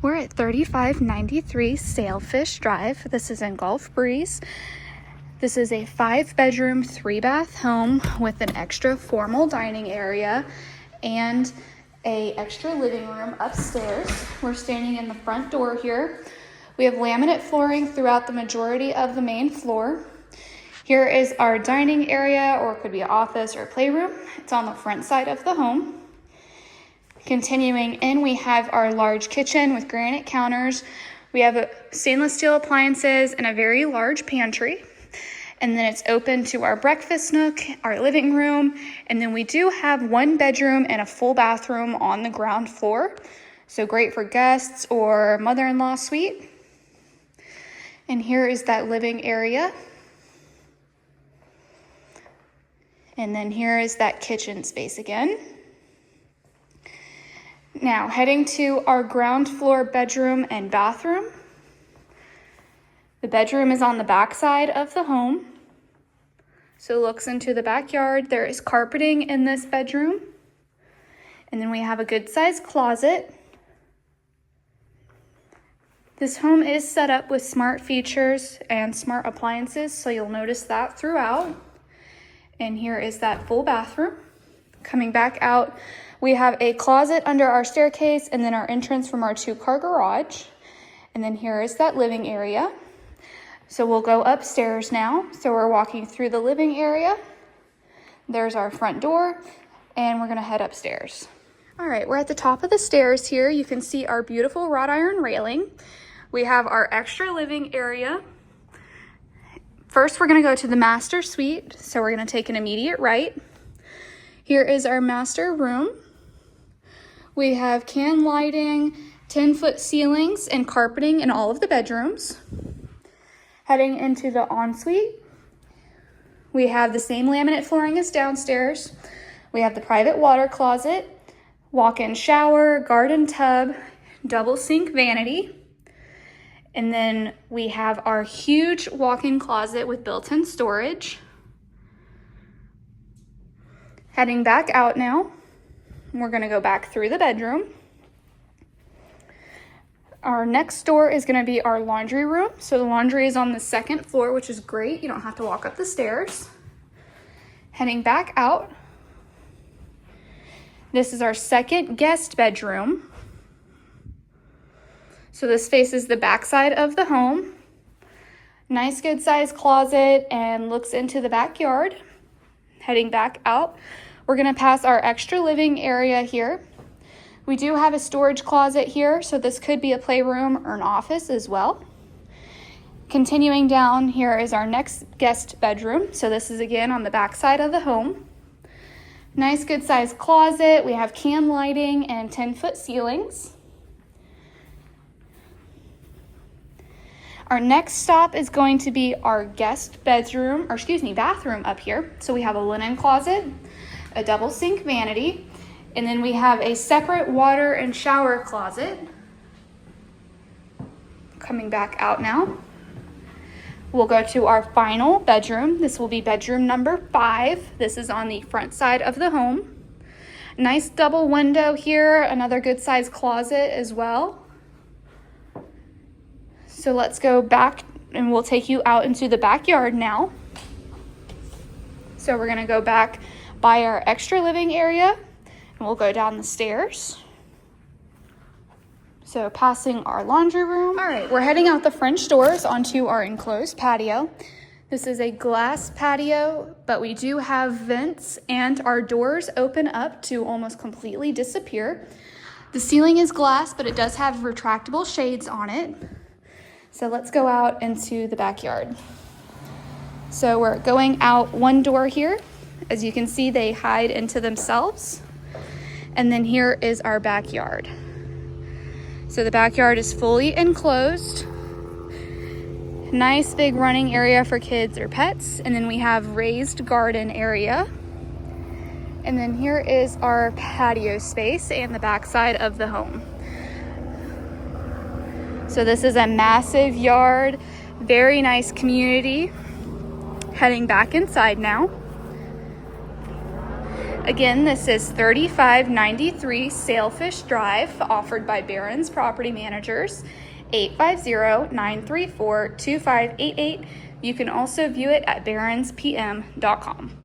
We're at 3593 Sailfish Drive. This is in Gulf Breeze. This is a 5-bedroom, 3-bath home with an extra formal dining area and a extra living room upstairs. We're standing in the front door here. We have laminate flooring throughout the majority of the main floor. Here is our dining area, or it could be an office or a playroom. It's on the front side of the home. Continuing in, we have our large kitchen with granite counters. We have stainless steel appliances and a very large pantry. And then it's open to our breakfast nook, our living room. And then we do have 1 bedroom and a full bathroom on the ground floor. So great for guests or mother-in-law suite. And here is that living area. And then here is that kitchen space again. Now, heading to our ground floor bedroom and bathroom. The bedroom is on the back side of the home, so it looks into the backyard. There is carpeting in this bedroom. And then we have a good-sized closet. This home is set up with smart features and smart appliances, so you'll notice that throughout. And here is that full bathroom. Coming back out, we have a closet under our staircase and then our entrance from our 2-car garage. And then here is that living area. So we'll go upstairs now. So we're walking through the living area. There's our front door, and we're gonna head upstairs. All right, we're at the top of the stairs here. You can see our beautiful wrought iron railing. We have our extra living area. First, we're gonna go to the master suite. So we're gonna take an immediate right. Here is our master room. We have can lighting, 10-foot ceilings, and carpeting in all of the bedrooms. Heading into the ensuite, we have the same laminate flooring as downstairs. We have the private water closet, walk-in shower, garden tub, double sink vanity. And then we have our huge walk-in closet with built-in storage. Heading back out now, we're gonna go back through the bedroom. Our next door is gonna be our laundry room. So the laundry is on the 2nd floor, which is great. You don't have to walk up the stairs. Heading back out. This is our 2nd guest bedroom. So this faces the back side of the home. Nice good sized closet and looks into the backyard. Heading back out, we're gonna pass our extra living area here. We do have a storage closet here, so this could be a playroom or an office as well. Continuing down, here is our next guest bedroom. So this is again on the back side of the home. Nice good sized closet. We have can lighting and 10-foot ceilings. Our next stop is going to be our guest bedroom, or excuse me, bathroom up here. So we have a linen closet, a double sink vanity, and then we have a separate water and shower closet. Coming back out now. We'll go to our final bedroom. This will be bedroom number 5. This is on the front side of the home. Nice double window here, another good sized closet as well. So let's go back and we'll take you out into the backyard now. So we're gonna go back by our extra living area and we'll go down the stairs. So passing our laundry room. All right, we're heading out the French doors onto our enclosed patio. This is a glass patio, but we do have vents and our doors open up to almost completely disappear. The ceiling is glass, but it does have retractable shades on it. So let's go out into the backyard. So we're going out one door here. As you can see, they hide into themselves. And then here is our backyard. So the backyard is fully enclosed. Nice big running area for kids or pets. And then we have raised garden area. And then here is our patio space and the backside of the home. So this is a massive yard, very nice community. Heading back inside now. Again, this is 3593 Sailfish Drive, offered by Barrons Property Managers, 850-934-2588. You can also view it at barronspm.com.